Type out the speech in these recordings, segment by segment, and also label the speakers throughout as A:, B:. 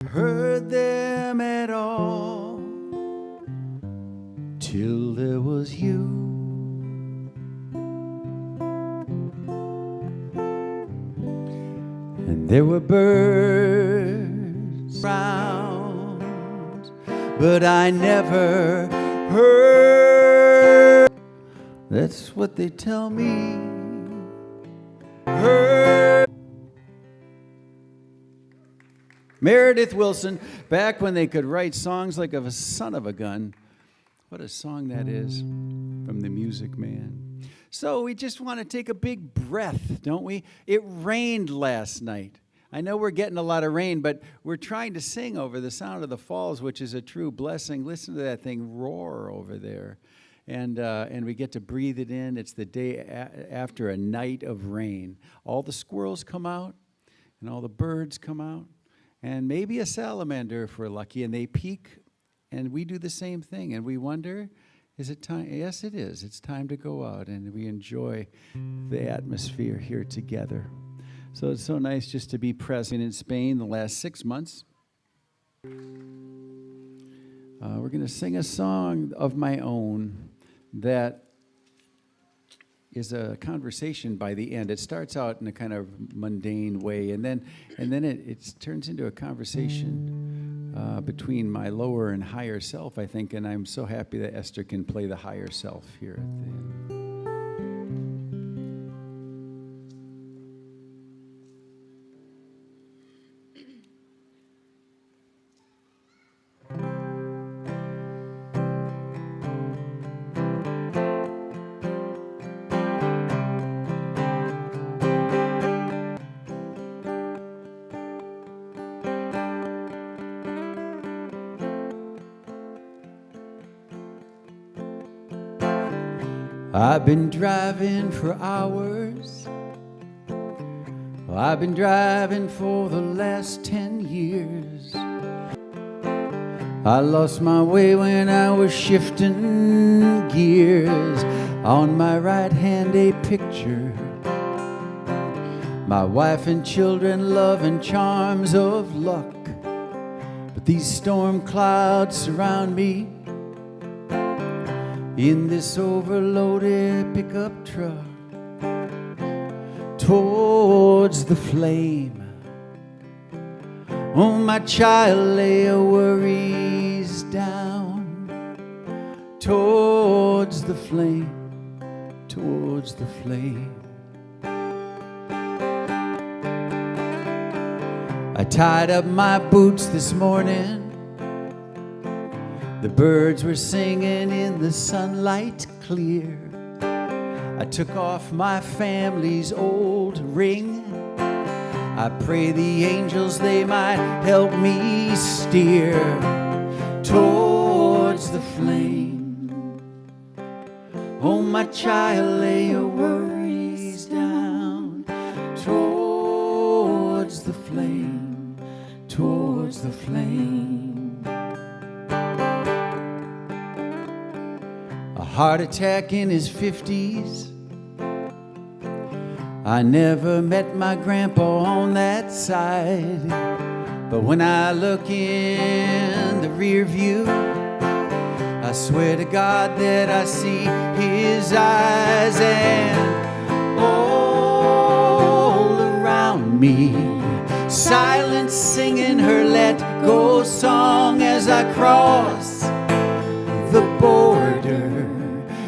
A: heard them at all till there was you. And there were birds round, but I never heard. That's what they tell me. Heard. Meredith Willson, back when they could write songs like a son of a gun. What a song that is from The Music Man. So we just want to take a big breath, don't we? It rained last night. I know we're getting a lot of rain, but we're trying to sing over the sound of the falls, which is a true blessing. Listen to that thing roar over there. And we get to breathe it in. It's the day after a night of rain. All the squirrels come out, and all the birds come out, and maybe a salamander if we're lucky, and they peek, and we do the same thing, and we wonder, is it time? Yes, it is. It's time to go out, and we enjoy the atmosphere here together. So it's so nice just to be present in Spain the last 6 months. We're going to sing a song of my own that is a conversation by the end. It starts out in a kind of mundane way, and then it turns into a conversation between my lower and higher self, I think, and I'm so happy that Esther can play the higher self here at the end. I've been driving for hours. I've been driving for the last 10 years. I lost my way when I was shifting gears. On my right hand a picture, my wife and children, love and charms of luck. But these storm clouds surround me in this overloaded pickup truck towards the flame. Oh, my child, lay your worries down towards the flame, towards the flame. I tied up my boots this morning. The birds were singing in the sunlight clear. I took off my family's old ring. I pray the angels they might help me steer towards the flame. Oh, my child, lay your worries down towards the flame, towards the flame. A heart attack in his 50s. I never met my grandpa on that side, but when I look in the rear view, I swear to God that I see his eyes. And all around me, silence singing her let go song as I cross the border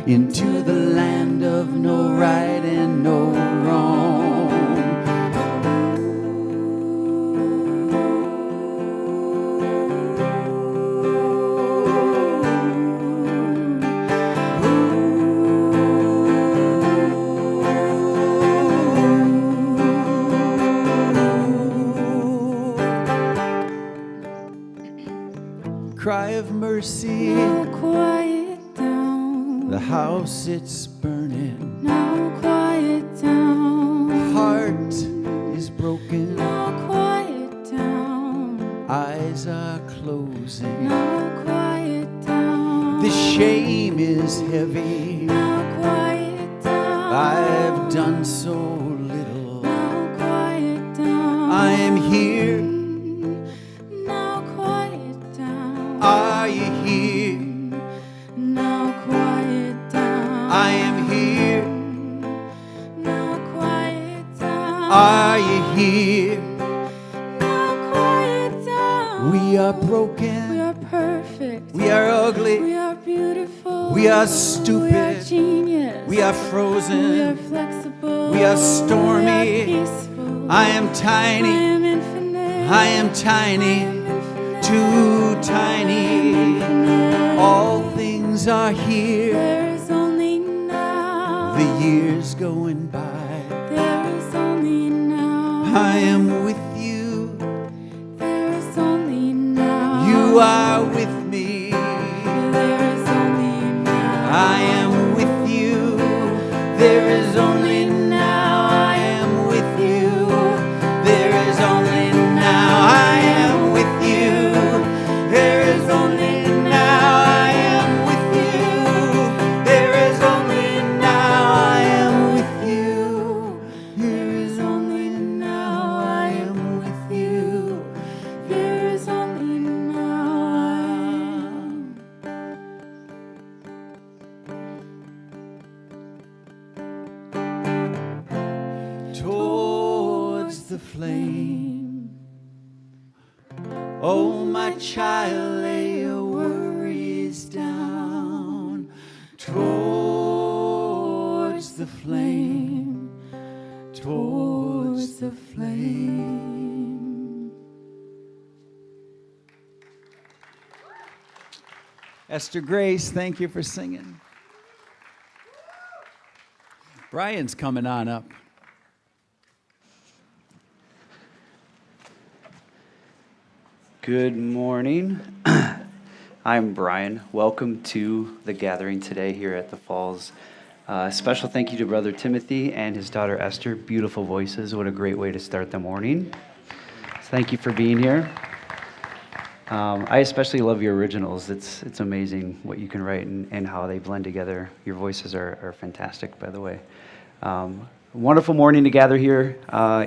A: into the land of no right and no wrong. Cry of mercy.
B: Now quiet down.
A: The house it's burning.
B: Now quiet down.
A: Heart is broken.
B: Now quiet down.
A: Eyes are closing.
B: Now quiet down.
A: The shame is heavy.
B: Now quiet down.
A: I've done so little.
B: Now quiet down.
A: I am here.
B: Now
A: I am here.
B: Now quiet down.
A: Are you here?
B: Now quiet down.
A: We are broken.
B: We are perfect.
A: We are ugly.
B: We are beautiful.
A: We are
B: We are
A: stupid.
B: genius.
A: We are
B: We are
A: frozen.
B: flexible.
A: We are stormy.
B: We are peaceful.
A: I am
B: I
A: tiny.
B: am infinite.
A: I am tiny.
B: Infinite.
A: Too tiny.
B: Infinite.
A: All things are here.
B: There is only now.
A: The years going by.
B: There is only now.
A: I am with you.
B: There is only now.
A: You are with me.
B: There is only now.
A: I am with you. There is only now. I am with you. There is only now. I am with you. There is only now. I am with you. There is only now. I am with you. There is only now. I am with you.
B: There is only now.
A: Towards the flame. Oh, my child, lay your worries down. Towards the flame. Towards the flame. Esther Grace, thank you for singing. Brian's coming on up.
C: Good morning. I'm Brian. Welcome to the gathering today here at the Falls. Special thank you to Brother Timothy and his daughter Esther. Beautiful voices. What a great way to start the morning. Thank you for being here. I especially love your originals. It's amazing what you can write and how they blend together. Your voices are fantastic, by the way. Wonderful morning to gather here.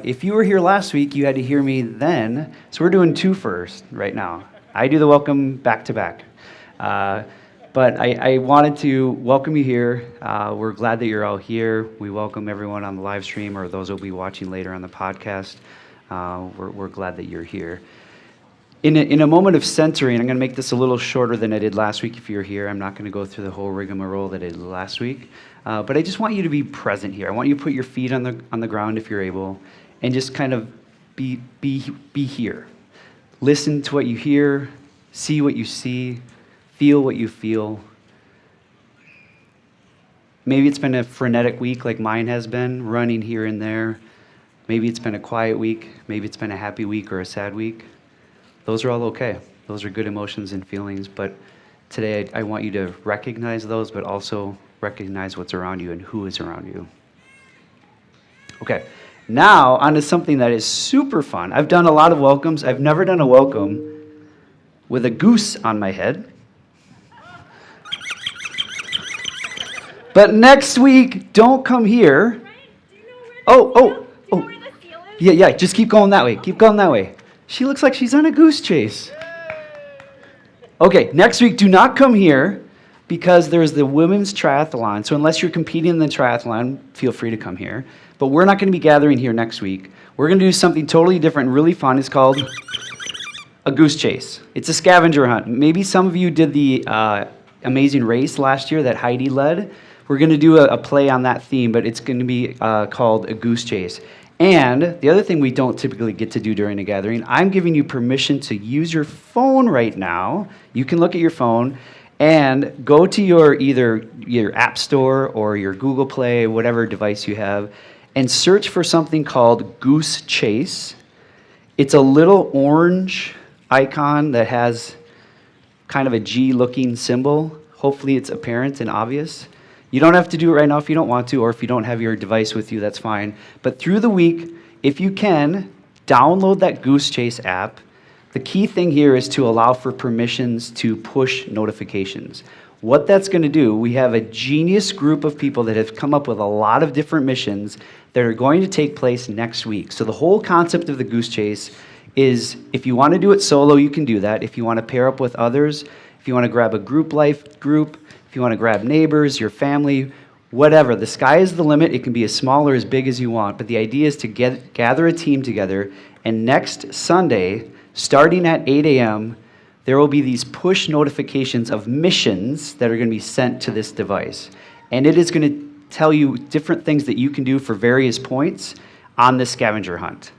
C: If you were here last week, you had to hear me then. So we're doing two first right now. I do the welcome back to back. But I wanted to welcome you here. We're glad that you're all here. We welcome everyone on the live stream or those who will be watching later on the podcast. We're glad that you're here. In a moment of centering, I'm going to make this a little shorter than I did last week if you're here. I'm not going to go through the whole rigmarole that I did last week. But I just want you to be present here. I want you to put your feet on the ground if you're able and just kind of be here. Listen to what you hear, see what you see, feel what you feel. Maybe it's been a frenetic week like mine has been, running here and there. Maybe it's been a quiet week. Maybe it's been a happy week or a sad week. Those are all okay. Those are good emotions and feelings. But today I want you to recognize those, but also recognize what's around you and who is around you. Okay, now on to something that is super fun. I've done a lot of welcomes. I've never done a welcome with a goose on my head. But next week, don't come here. Oh. Yeah, just keep going that way. Keep going that way. She looks like she's on a goose chase. Okay, next week, do not come here because there's the women's triathlon. So unless you're competing in the triathlon, feel free to come here. But we're not going to be gathering here next week. We're going to do something totally different, really fun. It's called a goose chase. It's a scavenger hunt. Maybe some of you did the Amazing Race last year that Heidi led. We're going to do a play on that theme, but it's going to be called a goose chase. And the other thing we don't typically get to do during a gathering, I'm giving you permission to use your phone right now. You can look at your phone and go to either your App Store or your Google Play, whatever device you have, and search for something called Goose Chase. It's a little orange icon that has kind of a G-looking symbol. Hopefully it's apparent and obvious. You don't have to do it right now if you don't want to, or if you don't have your device with you, that's fine. But through the week, if you can, download that Goose Chase app. The key thing here is to allow for permissions to push notifications. What that's going to do, we have a genius group of people that have come up with a lot of different missions that are going to take place next week. So the whole concept of the Goose Chase is if you want to do it solo, you can do that. If you want to pair up with others, if you want to grab a group life group, if you want to grab neighbors, your family, whatever. The sky is the limit. It can be as small or as big as you want. But the idea is to gather a team together. And next Sunday, starting at 8 a.m., there will be these push notifications of missions that are going to be sent to this device. And it is going to tell you different things that you can do for various points on this scavenger hunt.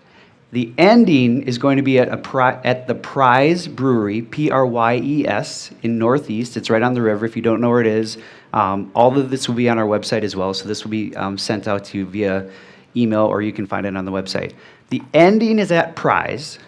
C: The ending is going to be at the Pryes Brewery, Pryes, in Northeast. It's right on the river. If you don't know where it is, all of this will be on our website as well. So this will be sent out to you via email, or you can find it on the website. The ending is at Pryes,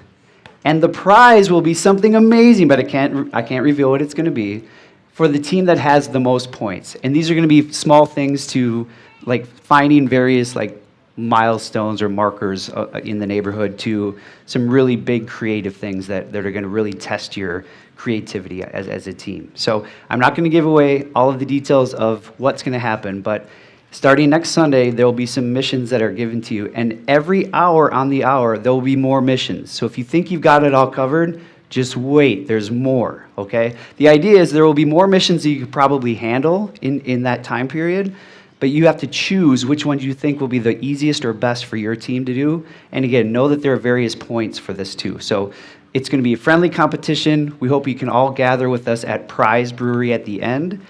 C: and the prize will be something amazing, but I can't reveal what it's going to be, for the team that has the most points. And these are going to be small things to, like, finding various, like, milestones or markers in the neighborhood, to some really big creative things that are going to really test your creativity as a team. So I'm not going to give away all of the details of what's going to happen, but starting next Sunday, there will be some missions that are given to you. And every hour on the hour, there will be more missions. So if you think you've got it all covered, just wait. There's more, okay? The idea is there will be more missions that you could probably handle in that time period, but you have to choose which ones you think will be the easiest or best for your team to do. And again, know that there are various points for this too. So it's going to be a friendly competition. We hope you can all gather with us at Pryes Brewery at the end.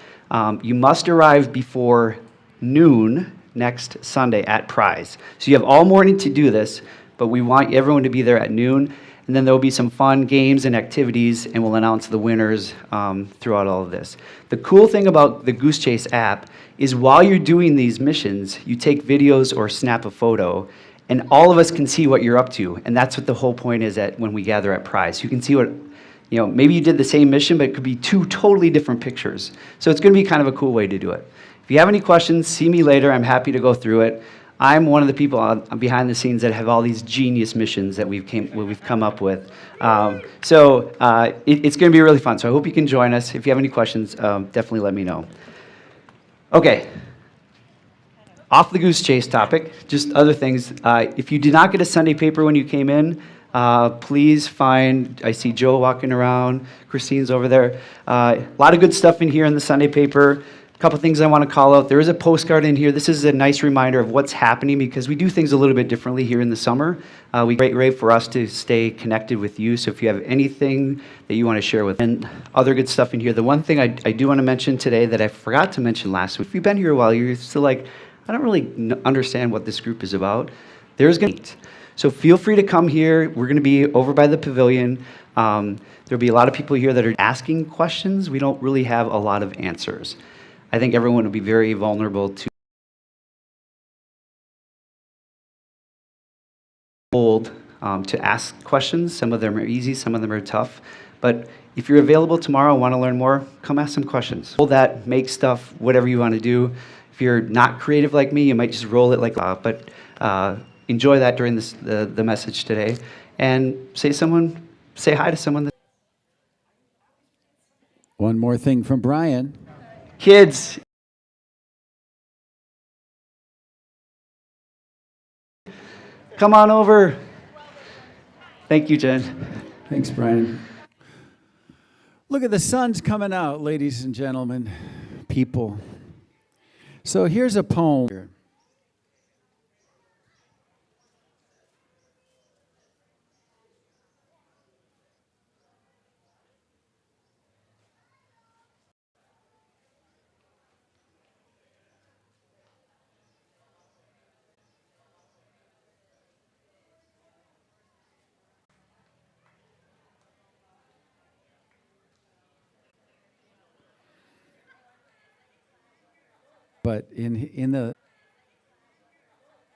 C: You must arrive before noon next Sunday at Pryes. So you have all morning to do this, but we want everyone to be there at noon. And then there will be some fun games and activities, and we'll announce the winners throughout all of this. The cool thing about the Goose Chase app is while you're doing these missions, you take videos or snap a photo, and all of us can see what you're up to. And that's what the whole point is when we gather at Pryes. You can see what, maybe you did the same mission, but it could be two totally different pictures. So it's going to be kind of a cool way to do it. If you have any questions, see me later. I'm happy to go through it. I'm one of the people behind the scenes that have all these genius missions that we've come up with. It's going to be really fun. So I hope you can join us. If you have any questions, definitely let me know. Okay. Off the Goose Chase topic, just other things. If you did not get a Sunday paper when you came in, please find, I see Joe walking around, Christine's over there. A lot of good stuff in here in the Sunday paper. A couple things I want to call out. There is a postcard in here. This is a nice reminder of what's happening, because we do things a little bit differently here in the summer. Great way for us to stay connected with you. So if you have anything that you want to share with, and other good stuff in here. The one thing I do want to mention today that I forgot to mention last week, if you've been here a while, you're still like, I don't really understand what this group is about. There's going to be, so feel free to come here. We're going to be over by the pavilion. There'll be a lot of people here that are asking questions. We don't really have a lot of answers. I think everyone will be very vulnerable to to ask questions. Some of them are easy, some of them are tough. But if you're available tomorrow and want to learn more, come ask some questions. Roll that, make stuff, whatever you want to do. If you're not creative like me, you might just roll it like but enjoy that during the message today. And say hi to someone.
A: One more thing from Brian.
C: Kids, come on over. Thank you, Jen.
A: Thanks, Brian. Look at the sun's coming out, ladies and gentlemen, people. So here's a poem.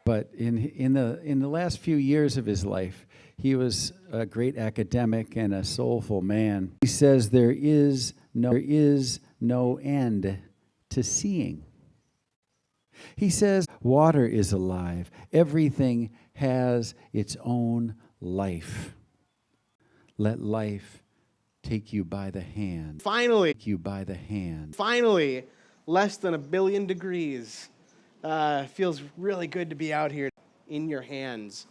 A: But in the last few years of his life, he was a great academic and a soulful man. He says there is no end to seeing. He says water is alive. Everything has its own life. Let life take you by the hand.
D: Finally,
A: Take you by the hand.
D: finally, less than 1 billion degrees. Feels really good to be out here in your hands.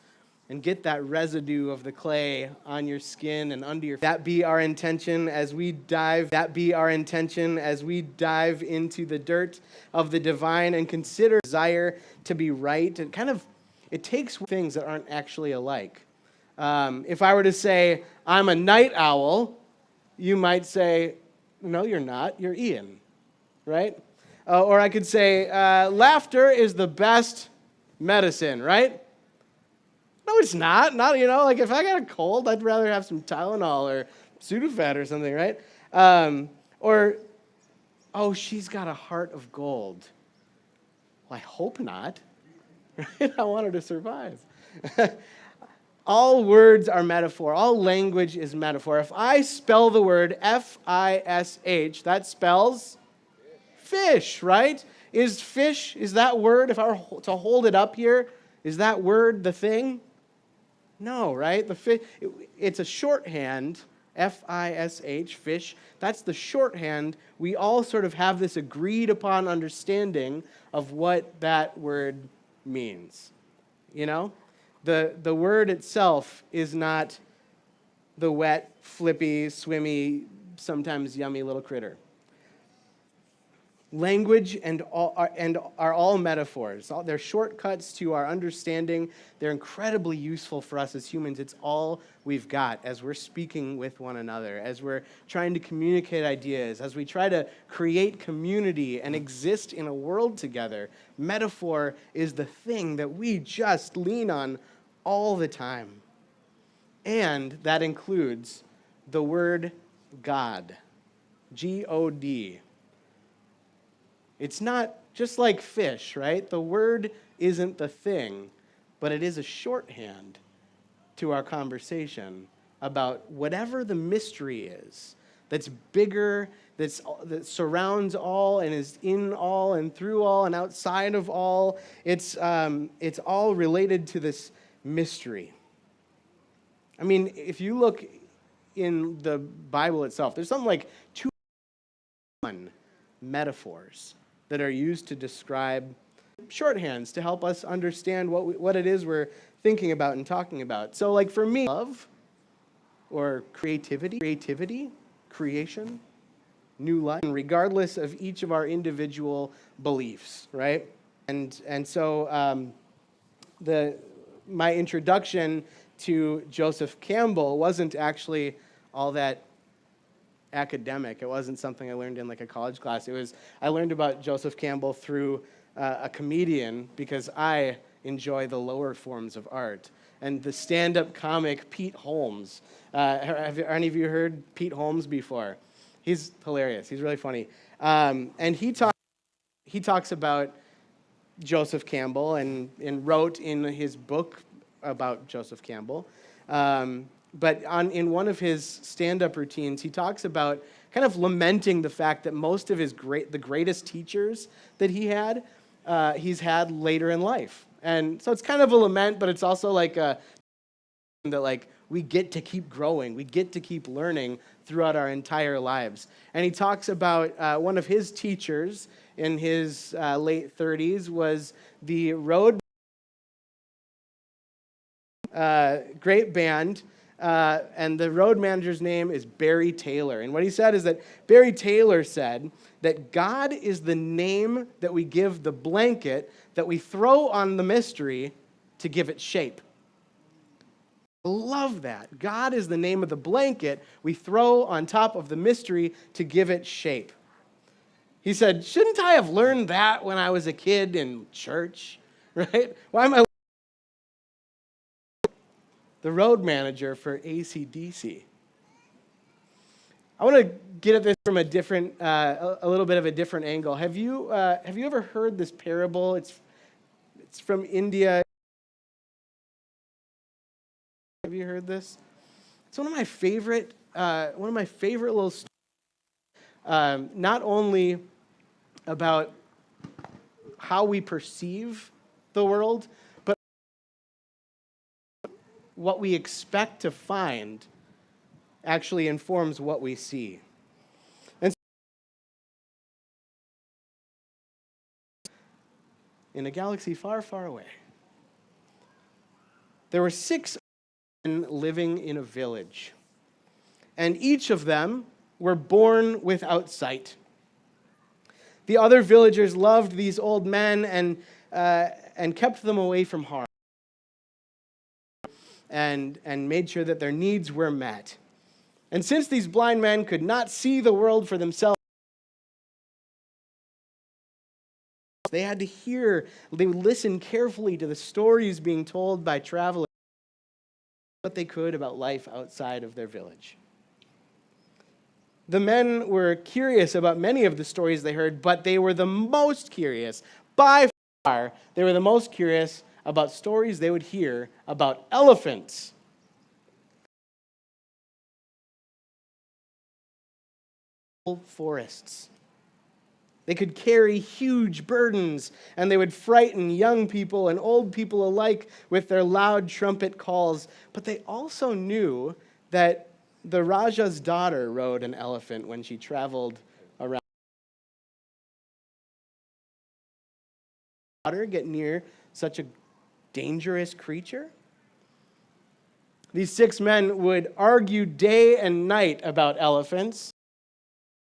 D: and get that residue of the clay on your skin and under your. That be our intention as we dive. That be our intention as we dive into the dirt of the divine and consider desire to be right. And it takes things that aren't actually alike. If I were to say I'm a night owl, you might say, no, you're not. You're Ian, right? Or I could say laughter is the best medicine, right? No, it's not. Not, like if I got a cold, I'd rather have some Tylenol or Sudafed or something, right? Or, oh, she's got a heart of gold. Well, I hope not. Right? I want her to survive. All words are metaphor. All language is metaphor. If I spell the word F-I-S-H, that spells fish, right? Is that word, if I were to hold it up here, is that word the thing? No, right? It's a shorthand, F-I-S-H, fish. That's the shorthand. We all sort of have this agreed upon understanding of what that word means. The word itself is not the wet, flippy, swimmy, sometimes yummy little critter. Language are all metaphors. They're shortcuts to our understanding. They're incredibly useful for us as humans. It's all we've got as we're speaking with one another, as we're trying to communicate ideas, as we try to create community and exist in a world together. Metaphor is the thing that we just lean on all the time. And that includes the word God, G-O-D. It's not just like fish, right? The word isn't the thing, but it is a shorthand to our conversation about whatever the mystery is that's bigger, that surrounds all and is in all and through all and outside of all. It's all related to this mystery. I mean, if you look in the Bible itself, there's something like 201 metaphors that are used to describe shorthands to help us understand what it is we're thinking about and talking about. So like for me, love or creativity, creation, new life, regardless of each of our individual beliefs, right? And so my introduction to Joseph Campbell wasn't actually all that academic. It wasn't something I learned in like a college class. I learned about Joseph Campbell through a comedian because I enjoy the lower forms of art. And the stand-up comic Pete Holmes. Have any of you heard Pete Holmes before? He's hilarious. He's really funny. And he talks about Joseph Campbell and wrote in his book about Joseph Campbell. But in one of his stand-up routines, he talks about kind of lamenting the fact that most of the greatest teachers that he's had later in life. And so it's kind of a lament, but it's also like that we get to keep growing, we get to keep learning throughout our entire lives. And he talks about one of his teachers in his late 30s was the Road great band. And the road manager's name is Barry Taylor. And what he said is that Barry Taylor said that God is the name that we give the blanket that we throw on the mystery to give it shape. I love that. God is the name of the blanket we throw on top of the mystery to give it shape. He said, shouldn't I have learned that when I was a kid in church? Right? Why am I the road manager for AC/DC? I want to get at this from a different, a little bit of a different angle. Have you ever heard this parable? It's from India. Have you heard this? It's one of my favorite little stories. Not only about how we perceive the world, but what we expect to find actually informs what we see. And in a galaxy far, far away, there were 6 men living in a village, and each of them were born without sight. The other villagers loved these old men and kept them away from harm and made sure that their needs were met. And since these blind men could not see the world for themselves, they had to hear, they would listen carefully to the stories being told by travelers, what they could about life outside of their village. The men were curious about many of the stories they heard, but they were the most curious, by far, they were the most curious about stories they would hear about elephants. Forests. They could carry huge burdens, and they would frighten young people and old people alike with their loud trumpet calls. But they also knew that the Raja's daughter rode an elephant when she traveled around. Get near such a dangerous creature? These 6 men would argue day and night about elephants.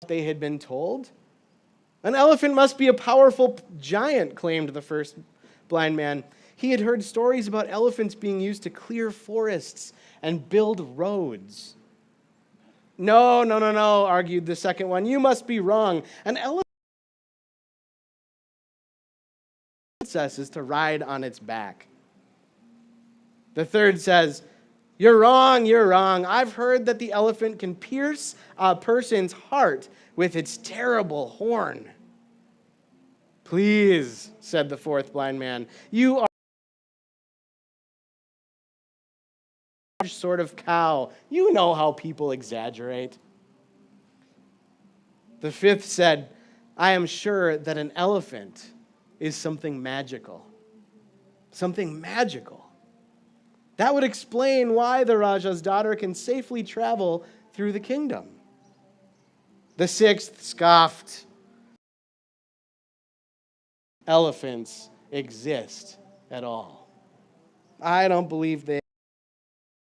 D: They had been told. An elephant must be a powerful giant, claimed the first blind man. He had heard stories about elephants being used to clear forests and build roads. No, argued the second one. You must be wrong. An elephant is to ride on its back. The third says, You're wrong. I've heard that the elephant can pierce a person's heart with its terrible horn. Please, said the fourth blind man, you are a large sort of cow. You know how people exaggerate. The fifth said, I am sure that an elephant is something magical. Something magical. That would explain why the Raja's daughter can safely travel through the kingdom. The sixth scoffed. Elephants exist at all. I don't believe they.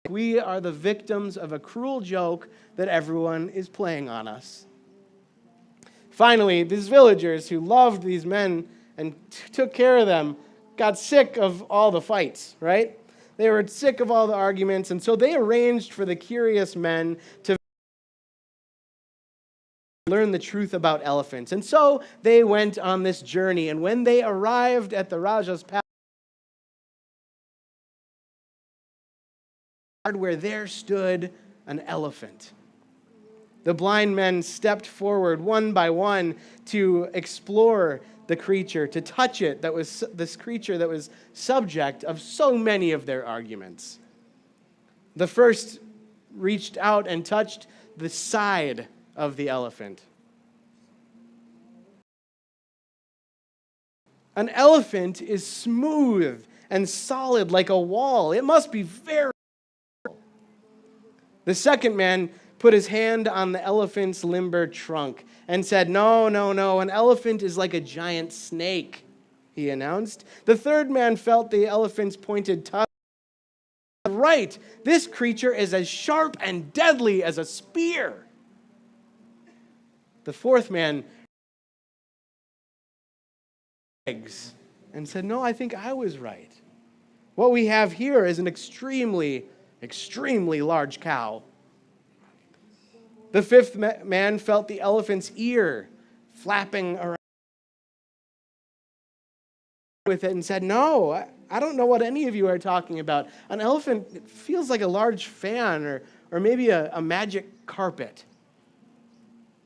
D: We are the victims of a cruel joke that everyone is playing on us. Finally, these villagers who loved these men and took care of them got sick of all the fights, right? They were sick of all the arguments, and so they arranged for the curious men to learn the truth about elephants. And so they went on this journey, and when they arrived at the Raja's palace, where there stood an elephant. The blind men stepped forward one by one to explore the creature, to touch it, that was this creature that was subject of so many of their arguments. The first reached out and touched the side of the elephant. An elephant is smooth and solid like a wall. It must be very. The second man put his hand on the elephant's limber trunk and said, No, an elephant is like a giant snake, he announced. The third man felt the elephant's pointed tusks. Right, this creature is as sharp and deadly as a spear. The fourth man and said, No, I think I was right. What we have here is an extremely large cow. The fifth man felt the elephant's ear flapping around with it and said, No, I don't know what any of you are talking about. An elephant feels like a large fan or maybe a magic carpet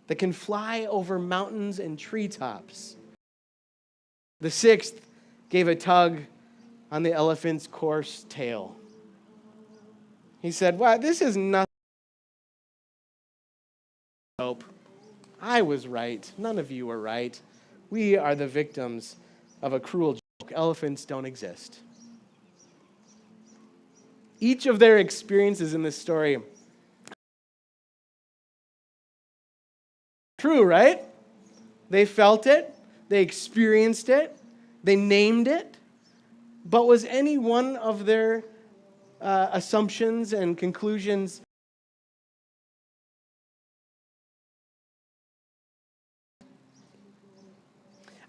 D: that can fly over mountains and treetops. The sixth gave a tug on the elephant's coarse tail. He said, Wow, this is nothing. Hope. I was right. None of you were right. We are the victims of a cruel joke. Elephants don't exist. Each of their experiences in this story. True, right? They felt it. They experienced it. They named it. But was any one of their assumptions and conclusions.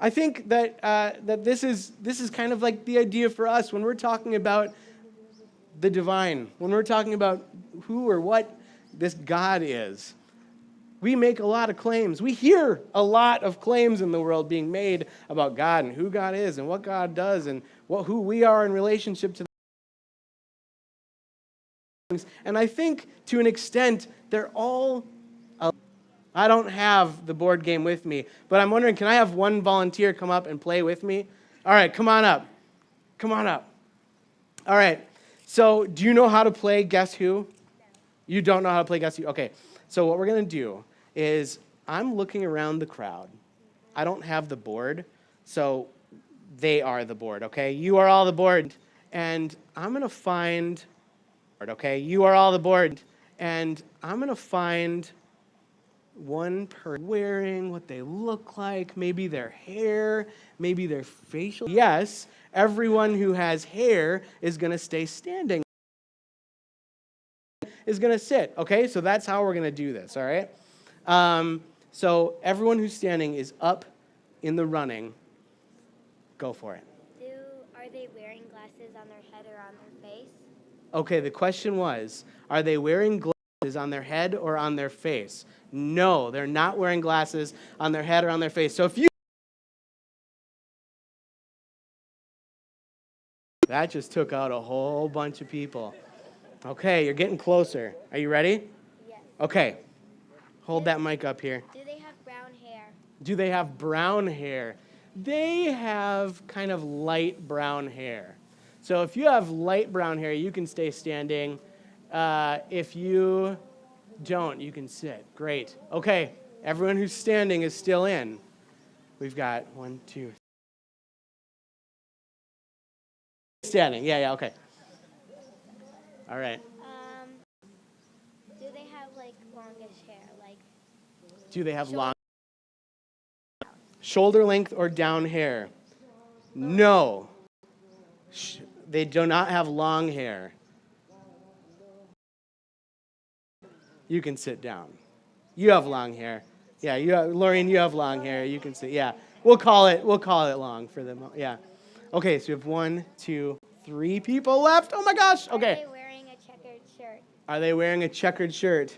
D: I think that that this is kind of like the idea for us when we're talking about the divine, when we're talking about who or what this God is. We make a lot of claims. We hear a lot of claims in the world being made about God and who God is and what God does and who we are in relationship to things. And I think to an extent they're all. I don't have the board game with me, but I'm wondering, can I have one volunteer come up and play with me? All right, come on up. Come on up. All right. So, do you know how to play Guess Who? You don't know how to play Guess Who? Okay. So, what we're going to do is I'm looking around the crowd. I don't have the board, so they are the board, okay? You are all the board. And I'm going to find, okay? You are all the board. And I'm going to find one person wearing what they look like, maybe their hair, maybe their facial. Yes, everyone who has hair is going to stay standing, is going to sit, okay? So that's how we're going to do this, all right? So everyone who's standing is up in the running. Go for it.
E: Are they wearing glasses on their head or on their face?
D: Okay, the question was, are they wearing glasses on their head or on their face? No, they're not wearing glasses on their head or on their face. So if you... That just took out a whole bunch of people. Okay, you're getting closer. Are you ready?
E: Yes.
D: Okay. Hold that mic up here.
E: Do they have brown hair?
D: Do they have brown hair? They have kind of light brown hair. So if you have light brown hair, you can stay standing. If you don't, you can sit. Great. Okay, everyone who's standing is still in. We've got 1, 2, 3. Standing. Yeah, okay. All right.
E: Do they have like longish hair? Like
D: Do they have long shoulder length or down hair? No. They do not have long hair. You can sit down. You have long hair. Yeah, Lorraine, you have long hair. You can sit. Yeah. We'll call it long for them. Yeah. Okay, so we have 1, 2, 3 people left. Oh my gosh. Okay.
E: Are they wearing a checkered shirt?
D: Are they wearing a checkered shirt?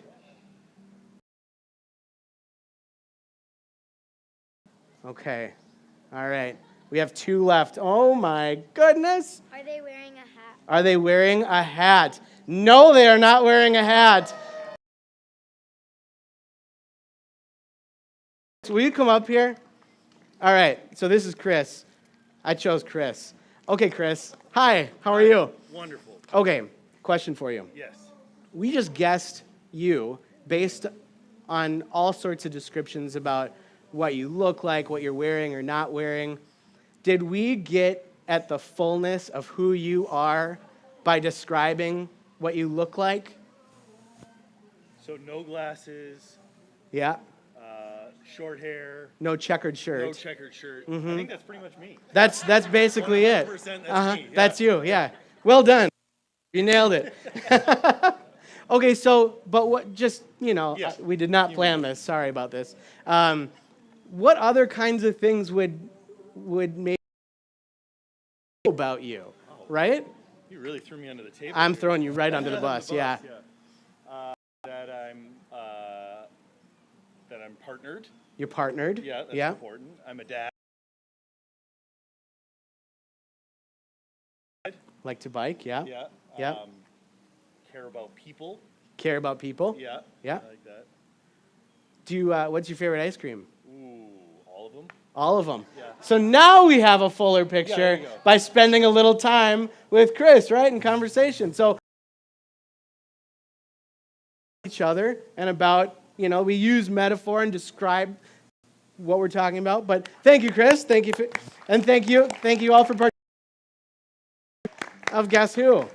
D: Okay. All right. We have 2 left. Oh my goodness.
E: Are they wearing a hat?
D: Are they wearing a hat? No, they are not wearing a hat. Will you come up here? All right. So this is Chris. I chose Chris. Okay, Chris. Hi. How are you?
F: Wonderful.
D: Okay. Question for you.
F: Yes.
D: We just guessed you based on all sorts of descriptions about what you look like, what you're wearing or not wearing. Did we get at the fullness of who you are by describing what you look like?
F: So no glasses,
D: Yeah.
F: short hair,
D: No checkered shirt.
F: no checkered shirt. I think that's pretty much me.
D: That's basically it.
F: 100% that's me, yeah.
D: That's you. Yeah. Well done. You nailed it. Okay. So, but what? Just
F: Yes.
D: we did not plan this. Sorry about this. What other kinds of things would make about you? Right?
F: You really threw me under the table.
D: I'm
F: here.
D: throwing you right under the bus. Yeah.
F: That I'm partnered.
D: You're partnered.
F: Yeah, that's
D: Yeah.
F: important. I'm a dad.
D: Like to bike. Yeah.
F: Yeah.
D: Yeah.
F: Care about people.
D: Care about people.
F: Yeah.
D: Yeah.
F: I like that.
D: Do you? What's your favorite ice cream?
F: Ooh, all of them.
D: All of them.
F: Yeah.
D: So now we have a fuller picture
F: there you go.
D: by spending a little time with Chris, right, in conversation. So each other and about, we use metaphor and describe what we're talking about. But thank you, Chris. Thank you, and thank you all for participating of Guess Who.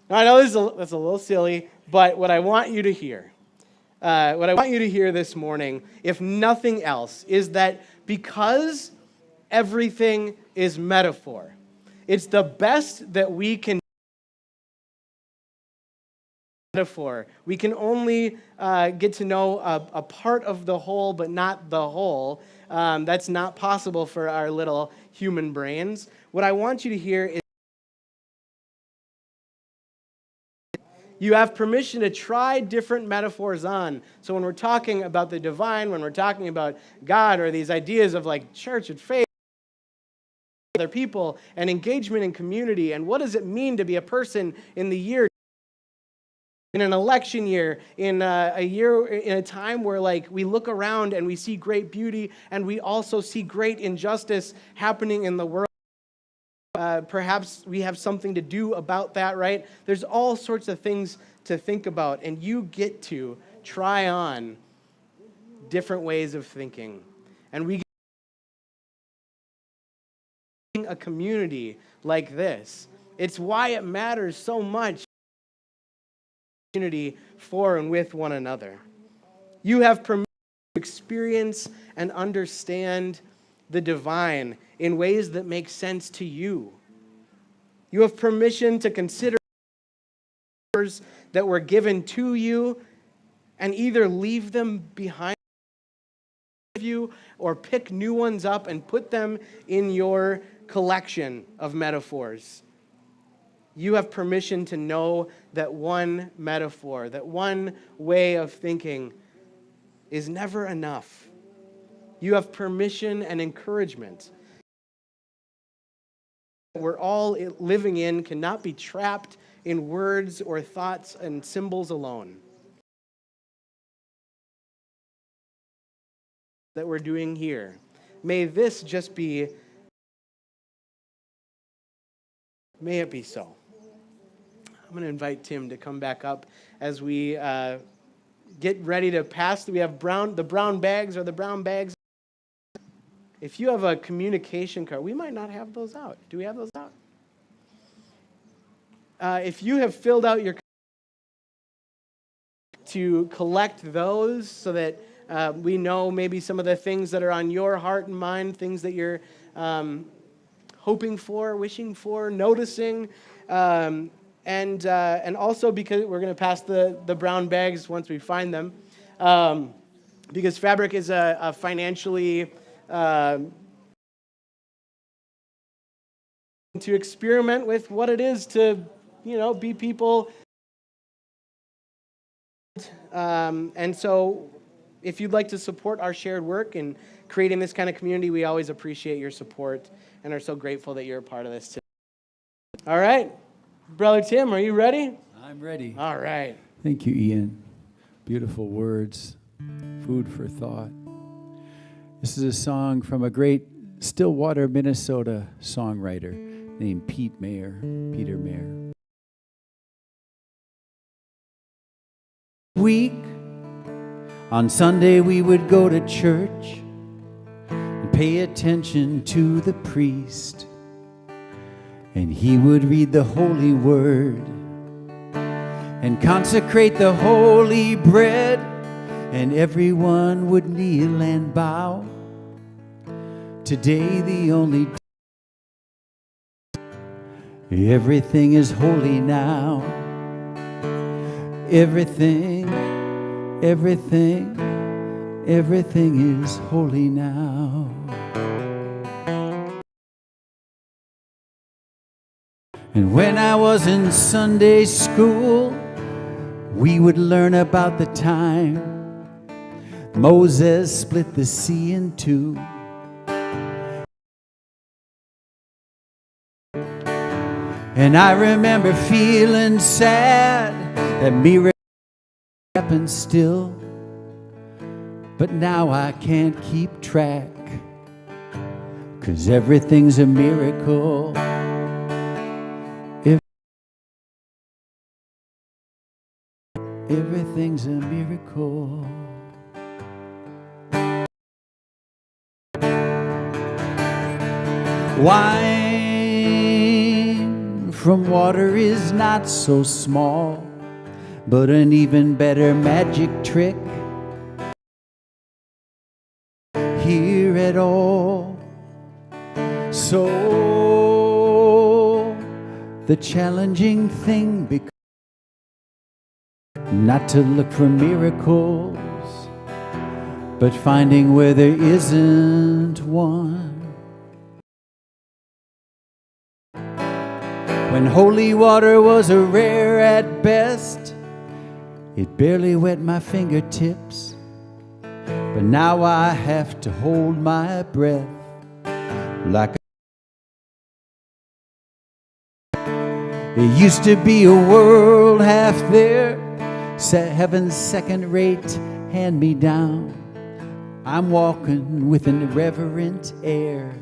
D: Now, I know that's a little silly, but what I want you to hear. What I want you to hear this morning, if nothing else, is that because everything is metaphor, it's the best that we can metaphor. We can only get to know a part of the whole, but not the whole. That's not possible for our little human brains. What I want you to hear is you have permission to try different metaphors on. So when we're talking about the divine, when we're talking about God, or these ideas of like church and faith, other people, and engagement in community, and what does it mean to be a person in the year, in an election year, in a year, in a time where like we look around and we see great beauty, and we also see great injustice happening in the world. Perhaps we have something to do about that, right? There's all sorts of things to think about, and you get to try on different ways of thinking. And we get a community like this. It's why it matters so much community for and with one another. You have permission to experience and understand the divine in ways that make sense to you. You have permission to consider that were given to you and either leave them behind you or pick new ones up and put them in your collection of metaphors. You have permission to know that one metaphor, that one way of thinking is never enough. You have permission and encouragement. We're all living in cannot be trapped in words or thoughts and symbols alone. That we're doing here. May this just be, may it be so. I'm going to invite Tim to come back up as we get ready to pass. We have the brown bags. Are the brown bags? If you have a communication card, we might not have those out. Do we have those out? If you have filled out your to collect those so that we know maybe some of the things that are on your heart and mind, things that you're hoping for, wishing for, noticing, and also because we're going to pass the brown bags once we find them, because Fabric is a financially to experiment with what it is to, be people. And so if you'd like to support our shared work in creating this kind of community, we always appreciate your support and are so grateful that you're a part of this today. All right. Brother Tim, are you ready?
A: I'm ready.
D: All right.
A: Thank you, Ian. Beautiful words, food for thought. This is a song from a great Stillwater, Minnesota songwriter named Peter Mayer. Week on Sunday we would go to church and pay attention to the priest, and he would read the holy word and consecrate the holy bread, and everyone would kneel and bow. Today the only everything is holy now. Everything is holy now. And when I was in Sunday school, we would learn about the time Moses split the sea in two. And I remember feeling sad that miracle happens still, but now I can't keep track, 'cause everything's a miracle. Everything's a miracle. Wine from water is not so small, but an even better magic trick here at all. So the challenging thing becomes not to look for miracles, but finding where there isn't one. When holy water was a rare at best, it barely wet my fingertips. But now I have to hold my breath like it used to be a world half there, heaven's second-rate hand-me-down. I'm walking with an irreverent air,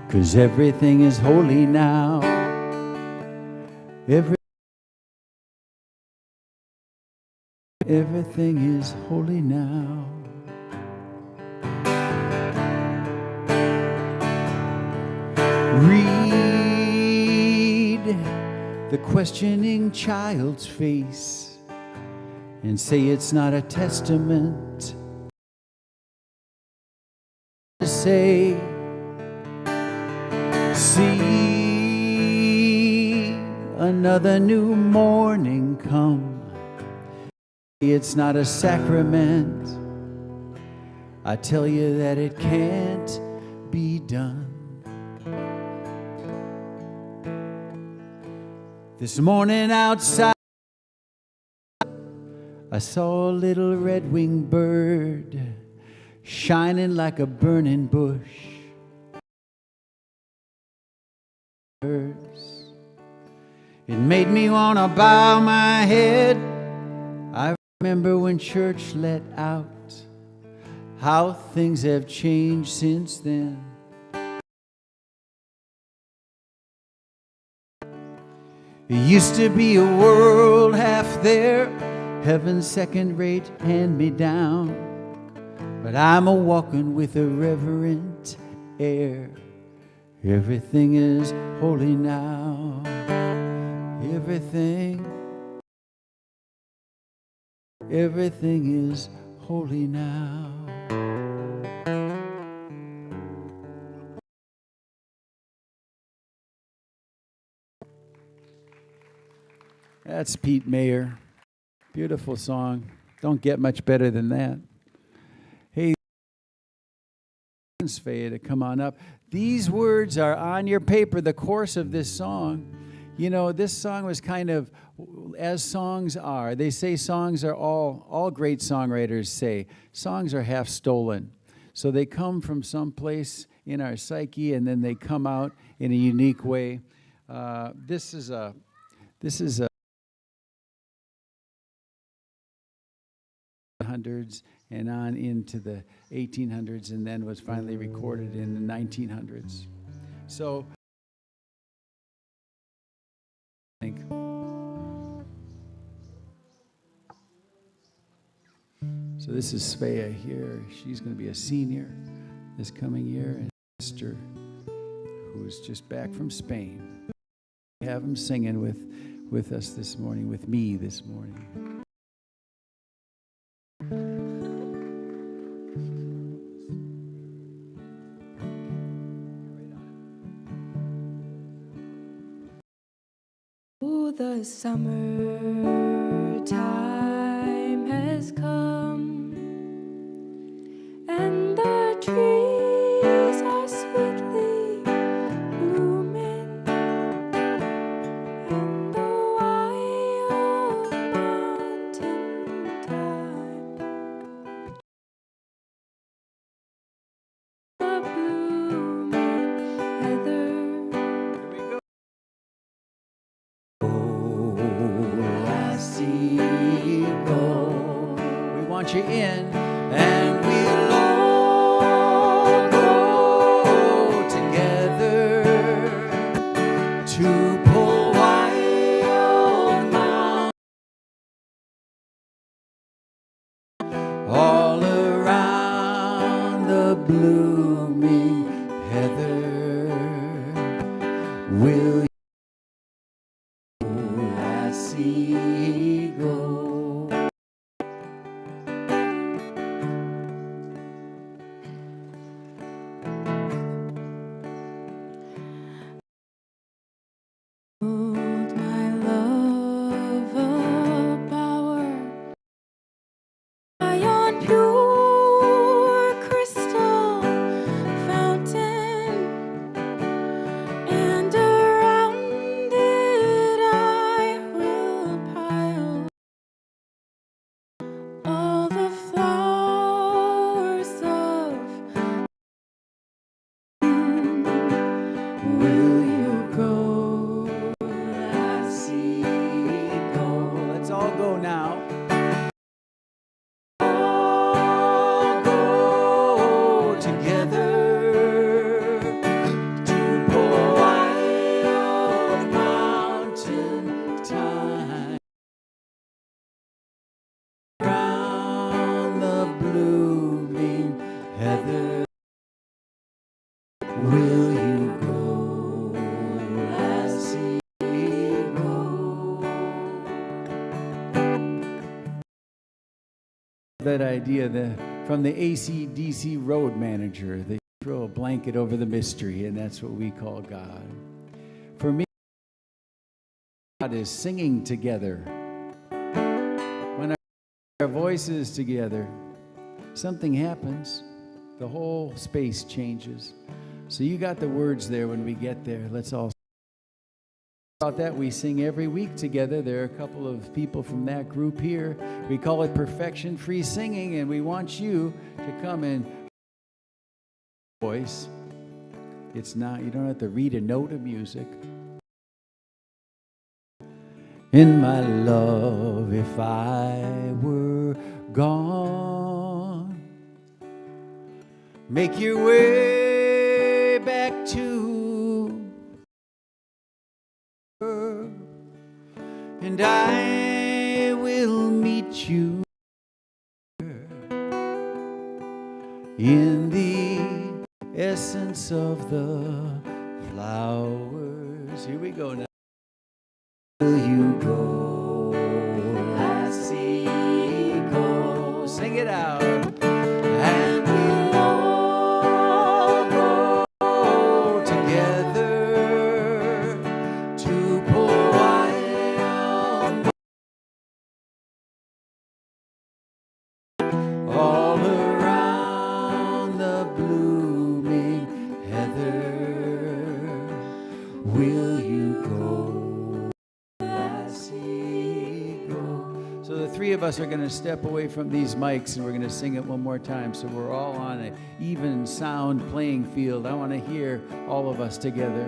A: 'cause everything is holy now. Everything is holy now. Read the questioning child's face and say it's not a testament. To say, see another new morning come. It's not a sacrament. I tell you that it can't be done. This morning outside, I saw a little red-winged bird shining like a burning bush. It made me want to bow my head. I remember when church let out, how things have changed since then. It used to be a world half there, heaven's second-rate hand-me-down. But I'm a-walking with a reverent air. Everything is holy now. Everything is holy now. That's Pete Mayer. Beautiful song. Don't get much better than that. Hey, Svea, to come on up. These words are on your paper, the course of this song. You know, this song was kind of, as songs are, they say songs are all great songwriters say, songs are half stolen. So they come from some place in our psyche and then they come out in a unique way. This is a hundreds and on into the 1800s, and then was finally recorded in the 1900s. So I think so. This is Svea here. She's going to be a senior this coming year, and Esther, who's just back from Spain. We have them singing with us this morning, with me this morning.
B: Oh, the summertime has come, and the trees are sweetly blooming, and the wild mountain thyme, the blooming heather.
A: We want you in, and we'll all go together to pull wild mountains all around the blooming heather. Will I see go?
B: Hold my love a bower
A: will you go, lassie, go? That idea from the AC/DC road manager, they throw a blanket over the mystery, and that's what we call God. For me, God is singing together. When our voices together, something happens. The whole space changes. So you got the words there when we get there. Let's all about that. We sing every week together. There are a couple of people from that group here. We call it Perfection Free Singing, and we want you to come in voice. It's not, you don't have to read a note of music. In my love, if I were gone, make your way back to her, and I will meet you in the essence of the flowers. Here we go now. Will you go, lassie, go? Sing it out. And we'll all go together to Powhatan, all around the blooming heather. Will you go? So the three of us are going to step away from these mics and we're going to sing it one more time so we're all on an even sound playing field. I want to hear all of us together.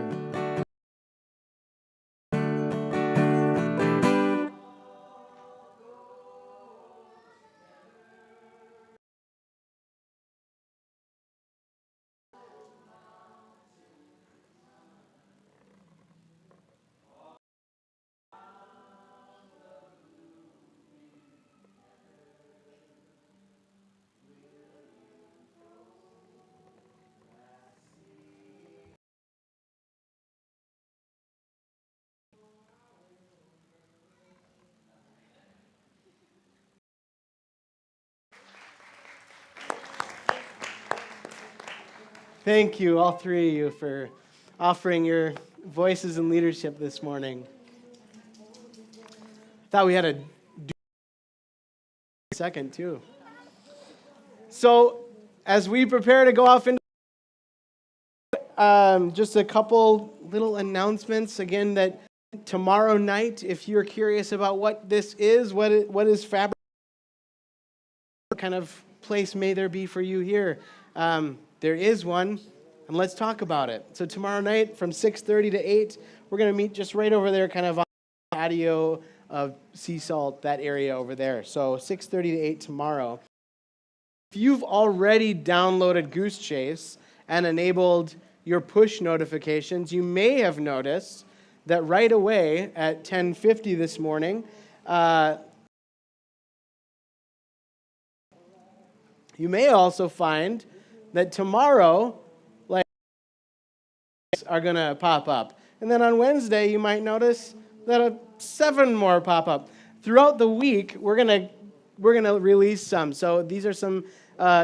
D: Thank you, all three of you, for offering your voices and leadership this morning. Thought we had a second, too. So, as we prepare to go off into just a couple little announcements. Again, that tomorrow night, if you're curious about what this is, what is Fabric, what kind of place may there be for you here? There is one, and let's talk about it. So tomorrow night from 6:30 to 8, we're going to meet just right over there, kind of on the patio of Sea Salt, that area over there. So 6:30 to 8 tomorrow. If you've already downloaded Goose Chase and enabled your push notifications, you may have noticed that right away at 10:50 this morning, you may also find that tomorrow, like, are going to pop up. And then on Wednesday, you might notice that 7 more pop up. Throughout the week, we're going to release some. So these are some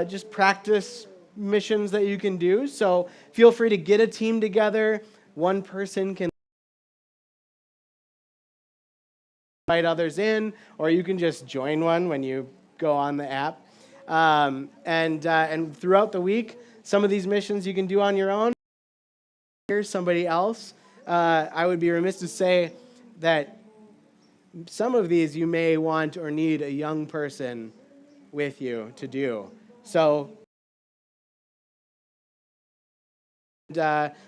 D: just practice missions that you can do. So feel free to get a team together. One person can invite others in, or you can just join one when you go on the app. And throughout the week, some of these missions you can do on your own. Here's somebody else. I would be remiss to say that some of these you may want or need a young person with you to do. So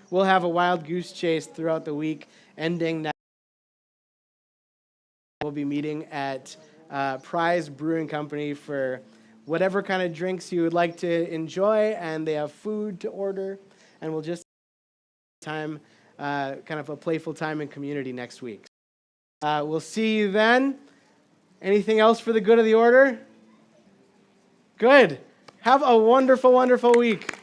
D: we'll have a wild goose chase throughout the week, ending next. We'll be meeting at Prize Brewing Company for whatever kind of drinks you would like to enjoy, and they have food to order, and we'll just time, kind of a playful time in community next week. We'll see you then. Anything else for the good of the order? Good. Have a wonderful, wonderful week.